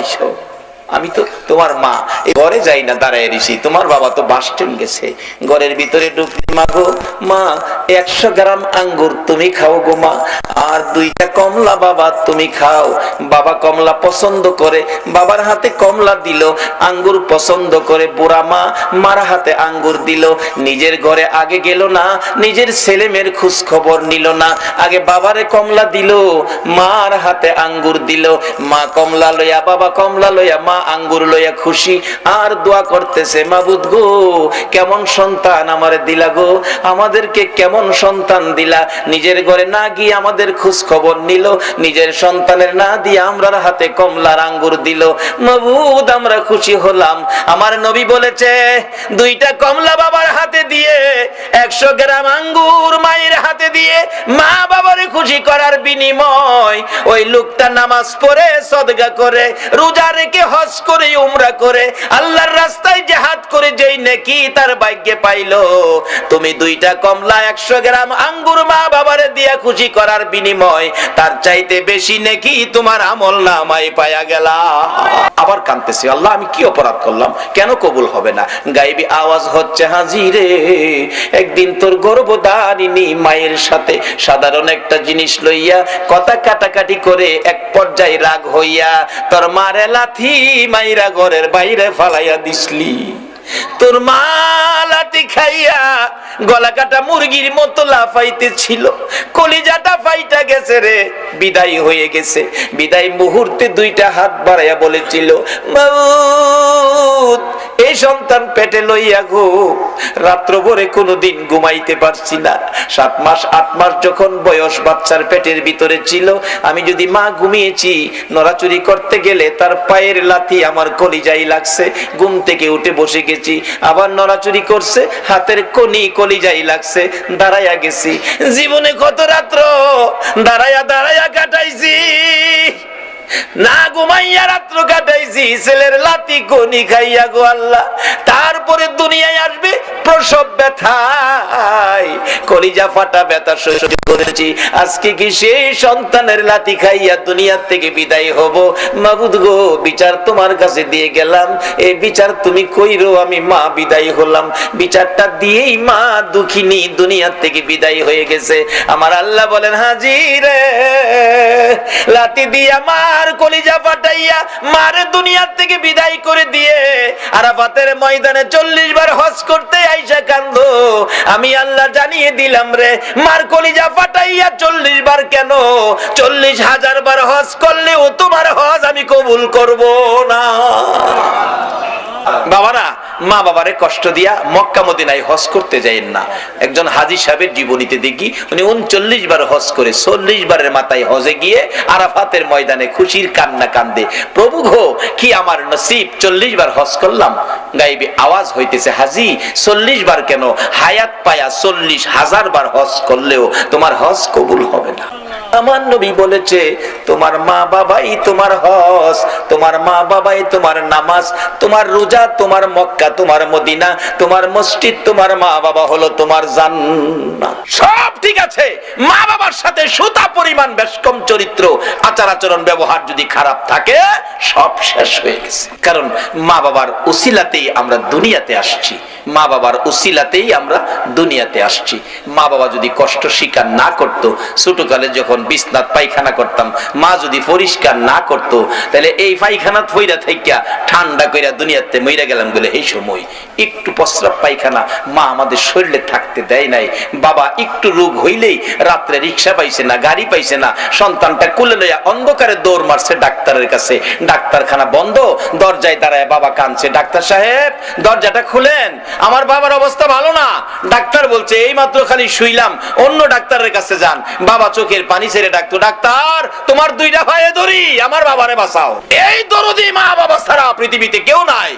আইছো? আমি তো তোমার মা, ঘরে যাই না, দাঁড়ায় রিসি, তোমার বাবা তো বাস স্ট্যান্ড গেছে। ঘরের ভিতরে ঢুকতে মাগো মা 100 গ্রাম আঙ্গুর তুমি খাও গো মা, আর 2টা কমলা বাবা তুমি খাও। বাবা কমলা পছন্দ করে, বাবার হাতে কমলা দিল, আঙ্গুর পছন্দ করে বুড়া মা মার হাতে আঙ্গুর দিল। নিজের ঘরে আগে গেল না, নিজের ছেলে মেয়ের খোঁজ খবর নিল না, আগে বাবারে কমলা দিল, মার হাতে আঙ্গুর দিল। মা কমলা লইয়া, বাবা কমলা লইয়া, মা আঙ্গুর লইয়া খুশি আর দোয়া করতেছে, মাবুদ গো কেমন সন্তান আমারে দিলা গো, আমাদেরকে কেমন সন্তান দিলা। নিজের ঘরে না গিয়ে আমাদের খোঁজ খবর নিল, নিজের সন্তানের না দিয়ে আমরার হাতে কমলার আঙ্গুর দিল। মাবুদ আমরা খুশি হলাম। আমার নবী বলেছে 2টা কমলা বাবার হাতে দিয়ে 100 গ্রাম আঙ্গুর মায়ের হাতে দিয়ে মা বাবারে খুশি করার বিনিময় ওই লোকটা নামাজ পড়ে, সদকা করে, রোজা রেখে, হজ করে, উমরা করে, আল্লাহর রাস্তায় জিহাদ করে যেই নেকি তার ভাগ্যে পাইলো, তুমি 2টা কমলা 100 গ্রাম আঙ্গুর মা বাবারে দিয়া খুশি করার বিনিময় তার চাইতে বেশি নেকি তোমার আমল নামায় পায়া গেলা। আবার কাঁদতেছি, আল্লাহ আমি কি অপরাধ করলাম, কেন কবুল হবে না? গায়েবী আওয়াজ হচ্ছে, হাজিরে একদিন তোর গর্ভধারিণী মায়ের সাথে সাধারণ একটা জিনিস লইয়া কথা কাটাকাটি করে এক পর্যায়ে রাগ হইয়া তোর মারে লাথি মাইরা ঘরের বাইরে ফালাইয়া দিসলি। তোর মা লাথি খাইয়া গলা কাটা মুরগির মতো লাফাইতে ছিল, কলিজাটা ফাইটা গেছে রে, বিদায় হয়ে গেছে। বিদায় মুহূর্তে 2টা হাত বাড়াইয়া বলেছিল, মাবুদ এই সন্তান পেটে লইয়া গো রাত্র ভরে কোনোদিন ঘুমাইতে পারছি না। 7 মাস 8 মাস যখন বয়স বাচ্চার পেটের ভিতরে ছিল, আমি যদি মা ঘুমিয়েছি, নড়াচুরি করতে গেলে তার পায়ের লাথি আমার কলিজায় লাগছে, ঘুম থেকে উঠে বসে গেছি, আবার নড়াচুরি করছে, হাতের কনি কলিজায় লাগছে, দাঁড়াইয়া গেছি। জীবনে কত রাত্র দাঁড়াইয়া দাঁড়াইয়া কাটাইছি, না ঘুমাইয়া রাত্র কাটাইছি, ছেলের লাথি কনি খাইয়া গো আল্লাহ। তারপরে দুনিয়ায় আসবে প্রসব ব্যথায় কলিজা ফাটা ব্যথা সহ্য করেছি, আজকে কি সেই সন্তানের লাথি খাইয়া দুনিয়ার থেকে বিদায় হব? মাবুদ গো বিচার তোমার কাছে দিয়ে গেলাম, এই বিচার তুমি কইরো, আমি মা বিদায় হলাম। বিচারটা দিয়েই মা দুঃখিনী দুনিয়ার থেকে বিদায় হয়ে গেছে। আমার আল্লাহ বলেন, হাজিরে লাথি দিয়া মার কলিজা ফাটাইয়া মারে দুনিয়ার থেকে বিদায় করে দিয়ে আরাফাতের ময়দানে 40 বার হজ করতে আইসা কান্দো, আমি আল্লাহ জানিয়ে দিলাম রে, মার কলিজা ফাটাইয়া 40 বার কেন, 40,000 বার হজ করলেও তোমার হজ আমি কবুল করব না। বাবারা, মা বাবারে কষ্ট দিয়া মক্কা মদিনায় হজ করতে যাইেন না। একজন হাজী সাহেবের জীবনীতে দেখি উনি 39 বার হজ করে 40 বারের মাথায় হজে গিয়ে আরাফাতের ময়দানে খুশির কান্না কান্দে, প্রভু গো কি আমার নসিব, 40 বার হজ করলাম। গায়েবী আওয়াজ হইতেছে, হাজী 40 বার কেন, হায়াত পায়া 40,000 বার হজ করলেও তোমার হজ কবুল হবে না। আমার নবী বলেছে, তোমার মা বাবাই তোমার হজ, তোমার মা বাবাই তোমার নামাজ, তোমার রোজা, তোমার মক্কা, তোমার মদিনা, তোমার মসজিদ, তোমার মা বাবা হলো তোমার জান্নাত। সব ঠিক আছে, মা বাবার সাথে সুতা পরিমাণ বেশকম চরিত্র, আচার আচরণ, ব্যবহার যদি খারাপ থাকে সব শেষ হয়ে গেছে। কারণ মা বাবার উসিলাতেই আমরা দুনিয়াতে আসছি, মা বাবার উসিলাতেই আমরা দুনিয়াতে আসছি। মা বাবা যদি কষ্ট স্বীকার না করতো, ছোটকালে যখন বিছনাত পায়খানা করতাম, মা যদি পরিষ্কার না করতো, তাহলে এই পায়খানাত ফইরা থাইকা ঠান্ডা কইরা দুনিয়াতে মইরা গেলাম বলে এই সময় একটু প্রস্রাব পায়খানা মা আমাদের শরীরে থাকতে দেয় নাই। বাবা একটু রোগ হইলেই রাত্রে রিক্সা পাইছে না, গাড়ি পাইছে না, সন্তানটা কোলে লইয়া অন্ধকারে দৌড় মারছে ডাক্তারের কাছে, ডাক্তারখানা বন্ধ, দরজায় দাঁড়ায় বাবা কাঁদছে, ডাক্তার সাহেব দরজাটা খুলেন, আমার বাবার অবস্থা ভালো না। ডাক্তার বলছে এই মাত্র খালি শুইলাম, অন্য ডাক্তারের কাছে যান। বাবা চোখের পানি ছেড়ে ডাকতো, ডাক্তার তোমার 2টা পায়ে ধরি, আমার বাবারে বাঁচাও। এই দরদি মা বাবা ছাড়া পৃথিবীতে কেউ নাই।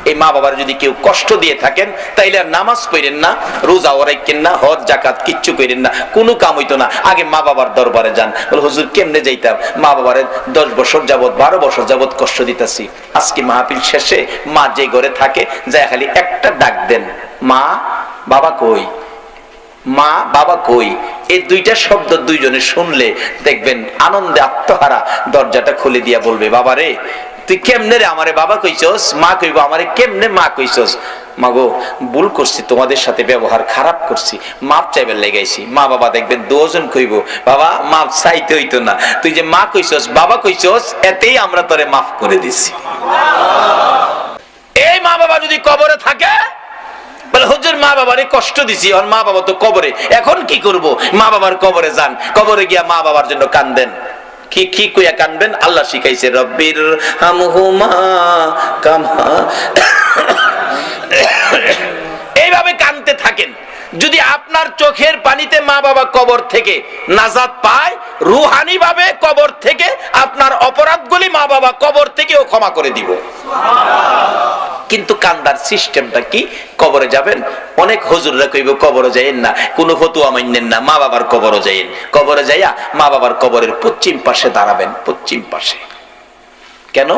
এই মা বাবার যদি কেউ কষ্ট দিয়ে থাকেন, তাইলে আর নামাজ পড়েন না, রোজা রাখেন না, হজ জাকাত কিচ্ছু করেন না, কোনো কাম হইতো না। আগে মা বাবার দরবারে যান। বলে হুজুর কেমনে যাইতাম? মা বাবারে 10 বছর যাবত 12 বছর যাবত কষ্ট দিতেছি, আজকে মাহফিল শেষে মা যে ঘরে থাকে যায় খালি একটা ডাক দেন, মা বাবা কই, মা বাবা কই। এই 2টা শব্দ দুইজনে শুনলে দেখবেন আনন্দে আত্মহারা দরজাটা খুলে দিয়া বলবে, বাবা রে তুই কেমনে রে আমারে বাবা কইছস, মা কইব আমারে কেমনে মা কইছস। মাগো ভুল করছি, তোমাদের সাথে ব্যবহার খারাপ করছি, মাপ চাইবার লেগাইছি। মা বাবা দেখবে দুজন কইব বাবা মাপ চাইতে হইতো না, তুই যে মা কইছস বাবা কইছস এতেই আমরা তোরে মাফ করে দিছি। এই মা বাবা যদি কবরে থাকে বলে হুজুর মা বাবারে কষ্ট দিছি, আর মা বাবা তো কবরে, এখন কি করব? মা বাবার কবরে যান, কবরে গিয়া মা বাবার জন্য কান্দেন। কি কি কইয়া কানবেন? আল্লাহ শিখাইছে রব্বির হামহুমা কামা, এইভাবে কানতে থাকেন। যদি আপনার চোখের পানিতে মা বাবা কবর থেকে নাজাত পায়, রুহানি ভাবে কবর থেকে আপনার অপরাধগুলি মা বাবা কবর থেকেও ক্ষমা করে দিব। কিন্তু কান্দার সিস্টেমটা কি? কবরে যাবেন, অনেক হুজুররা কইব কবরে যাইেন না, কোনো ফতুয়া মানেন না, মা বাবার কবরে যাইেন। কবরে যাইয়া মা বাবার কবরের পশ্চিম পাশে দাঁড়াবেন। পশ্চিম পাশে কেন?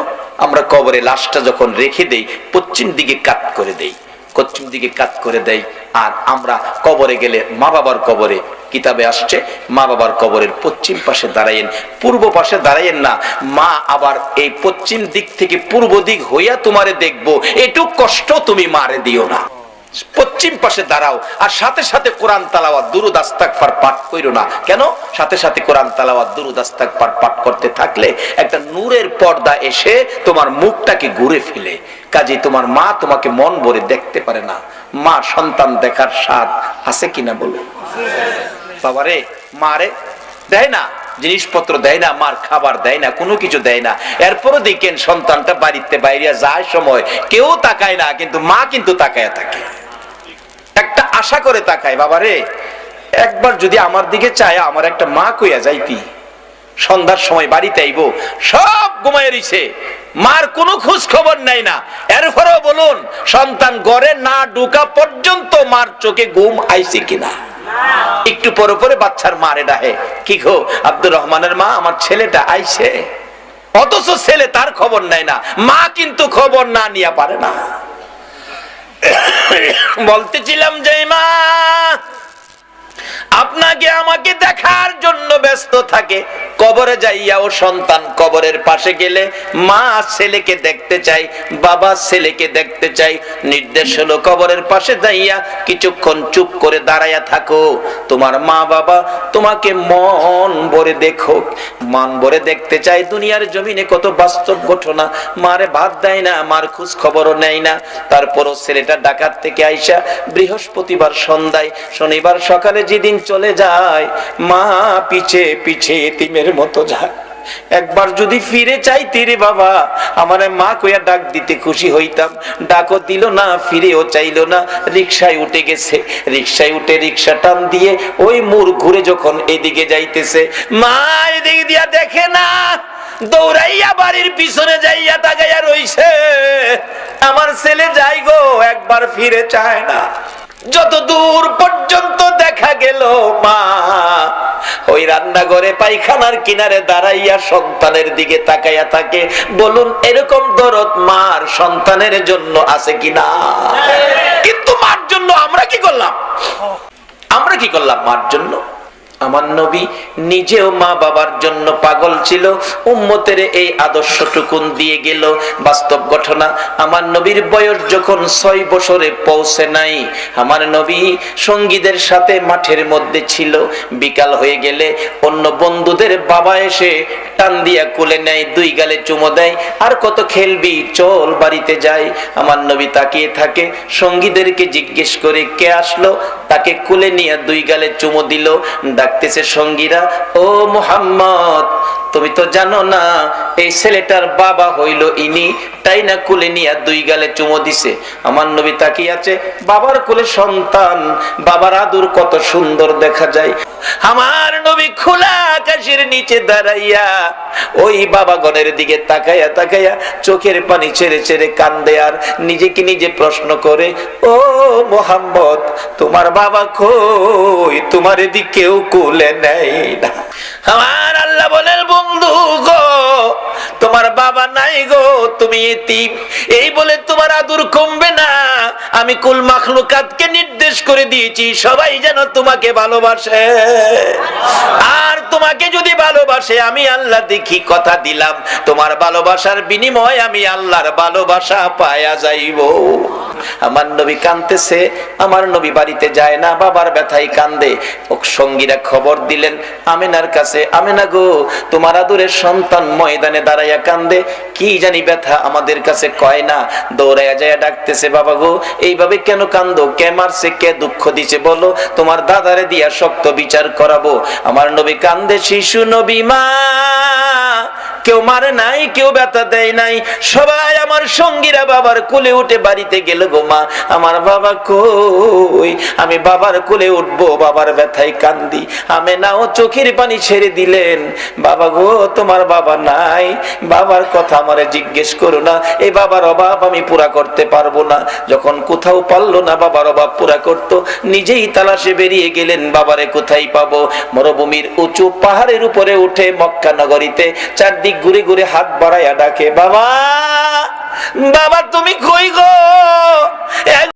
আমরা কবরে লাশটা যখন রেখে দেই পশ্চিম দিকে কাত করে দেই, পশ্চিম দিকে কাত করে দেই। আর আমরা কবরে গেলে মা বাবার কবরে কিতাবে আসছে মা বাবার কবরের পশ্চিম পাশে দাঁড়াইয়েন, পূর্ব পাশে দাঁড়াইয়েন না। মা আবার এই পশ্চিম দিক থেকে পূর্ব দিক হইয়া তোমারে দেখবো, একটু কষ্ট তুমি মারে দিও না। পশ্চিম পাশে দাঁড়াও, আর সাথে সাথে কোরআন তালাওয়াত দুরূদ ইস্তিগফার পাঠ কইরো না। কেন? সাথে সাথে কোরআন তালাওয়াত দুরূদ ইস্তিগফার পাঠ করতে থাকলে একটা নূরের পর্দা এসে তোমার মুখটাকে ঘুরে ফেলে, কাজে তোমার মা তোমাকে মন ভরে দেখতে পারে না। মা সন্তান দেখার স্বাদ আছে কিনা বলো? বাবারে মারে দেয় না, জিনিসপত্র দেয় না, মার খাবার দেয় না, কোনো কিছু দেয় না। এরপরও দেখেন সন্তানটা বাড়িতে বাইরে যায় সময় কেউ তাকায় না, কিন্তু মা কিন্তু তাকায় থাকে, একটা আশা করে তাকায়। বাবারে একবার যদি আমার দিকে চায় আমার একটা মা কইয়া যাইতি। সন্ধ্যার সময় বাড়িতে আইবো, সব ঘুমায় রইছে, মার কোনো খোঁজ খবর নাই না। এরপরেও বলুন সন্তান ঘরে না ঢুকা পর্যন্ত মার চোখে ঘুম আইছে কিনা? একটু পরে পরে বাচ্চার মারে ডাহে, কি গো আব্দুর রহমানের মা আমার ছেলেটা আইছে, অথচ ছেলে তার খবর নাই না, মা কিন্তু খবর না নিয়ে পারে না। বলতেছিলাম যে মা আপনাকে আমাকে দেখার জন্য ব্যস্ত থাকে, কবরে যাইয়াও সন্তান কবরের পাশে গেলে মা ছেলেকে দেখতে চাই, বাবা ছেলেকে দেখতে চাই। নির্দেশ হলো কবরের পাশে যাইয়া কিছুক্ষণ চুপ করে দাঁড়াইয়া থাকো, তোমার মা বাবা তোমাকে মন ভরে দেখো, মন ভরে দেখতে চাই। দুনিয়ার জমিনে কত বাস্তব ঘটনা, মারে ভাত দেয় না, মার খোঁজ খবরও নেয় না। তারপরও ছেলেটা ঢাকা থেকে আইসা বৃহস্পতিবার সন্ধ্যায় শনিবার সকালে যেদিন চলে যায়, মা পিছে পিছে এতিমের মতো যায়। একবার যদি ফিরে চাইতি রে বাবা, আমারে মা কইয়া ডাক দিতে খুশি হইতাম, ডাকও দিল না, ফিরেও চাইলো না। রিকশায় উঠে গেছে, রিকশায় উঠে রিকশা টান দিয়ে ওই মোড় ঘুরে যখন এদিকে যাইতেছে, মা এদিকে দিয়া দেখে না, দৌড়াইয়া বাড়ির পিছনে যাইয়া তাকাইয়া রইছে। আমার ছেলে যাই গো, একবার ফিরে চায় না। যত দূর পর্যন্ত দেখা গেল মা ওই রান্নাঘরে পায়খানার কিনারে দাঁড়াইয়া সন্তানের দিকে তাকাইয়া থাকে। বলুন এরকম দরদ মার সন্তানের জন্য আছে কিনা? কিন্তু মার জন্য আমরা কি করলাম? আমরা কি করলাম মার জন্য? আমার নবী নিজেও মা বাবার জন্য পাগল ছিল, উম্মতের এই আদর্শটুকুন দিয়ে গেল। বাস্তব ঘটনা, আমার নবীর বয়স যখন 6 বছরে পৌঁছে নাই, আমার নবী সঙ্গীদের সাথে মাঠের মধ্যে ছিল। বিকাল হয়ে গেলে অন্য বন্ধুদের বাবা এসে টান দিয়া কোলে নেয়, 2 গালে চুমো দেয়, আর কত খেলবি, চল বাড়িতে যাই। আমার নবী তাকিয়ে থাকে, সঙ্গীদেরকে জিজ্ঞেস করে কে আসলো, তাকে কোলে নিয়ে 2 গালে চুমো দিল। ডাকতেছে সঙ্গীরা, ও মুহাম্মদ তুমি তো জানো না এই ছেলেটার বাবা হইল ইনি, তাই না কোলে নিয়ে 2 গালে চুমো দিছে। আমার নবী তাকিয়ে আছে, বাবার কোলে সন্তান, বাবার আদর কত সুন্দর দেখা যায়। আমার নবী খোলা আকাশের নিচে দাঁড়াইয়া ওই বাবাগণের দিকে তাকাইয়া তাকাইয়া চোখের পানি ছেড়ে ছেড়ে কান্দে, আর নিজেকে নিজে প্রশ্ন করে, ও মুহাম্মদ তোমার বাবা কই, তোমার এদিকে কেউ কোলে নেয় না। আমার আল্লাহ বলেন বন্ধু গো, তোমার বাবা নাই গো, তুমি এতিম। এই বলে তোমার আদর কমবে না। আমি কুল মাখলুকাতকে নির্দেশ করে দিয়েছি সবাই যেন তোমাকে ভালোবাসে, আর তোমাকে যদি ভালোবাসে আমি আল্লাহ দেখি কথা দিলাম তোমার ভালোবাসার বিনিময়ে আমি আল্লাহর ভালোবাসা পায়া যাইব। আমার নবী কাঁদতেছে, আমার নবী বাড়িতে যায় না, বাবার ব্যথায় কান্দে। সঙ্গীরা খবর দিলেন আমেনার কাছে, আমেনা গো, তোমার আদরের সন্তান ময়দানে দাঁড়াইয়া কান্দে, কি জানি ব্যথা আমাদের কাছে কয় না। দৌড়াইয়া যায় ডাকতেছে, বাবা গো এইভাবে কেন কান্দো, কে মারছে, কে দুঃখ দিছে বলো, তোমার দাদারে দিয়া শক্ত বিচার করাবো। আমার নবী কান্দে, শিশু নবী মা, কেউ মারে নাই, কেউ ব্যথা দেয় নাই, সবাই আমার সঙ্গীরা বাবার কোলে উঠে বাড়িতে গেল গো মা, আমার বাবা কই, আমি বাবার কোলে উঠবো, বাবার ব্যথায় কান্দি। আমেনাও চোখের পানি ছেড়ে দিলেন, বাবা গো তোমার বাবা নাই, বাবার কথা আমারে জিজ্ঞেস করো না, এই বাবার অভাব আমি পুরা করতে পারবো না। যখন কোথাও পারলো না বাবার অভাব পুরা করতো, নিজেই তালাশে বেরিয়ে গেলেন, বাবারে কোথায় পাবো। মরুভূমির উঁচু পাহাড়ের উপরে উঠে মক্কা নগরীতে চারদিক ঘুরে ঘুরে হাত বাড়াইয়া ডাকে, বাবা, বাবা তুমি কই গো,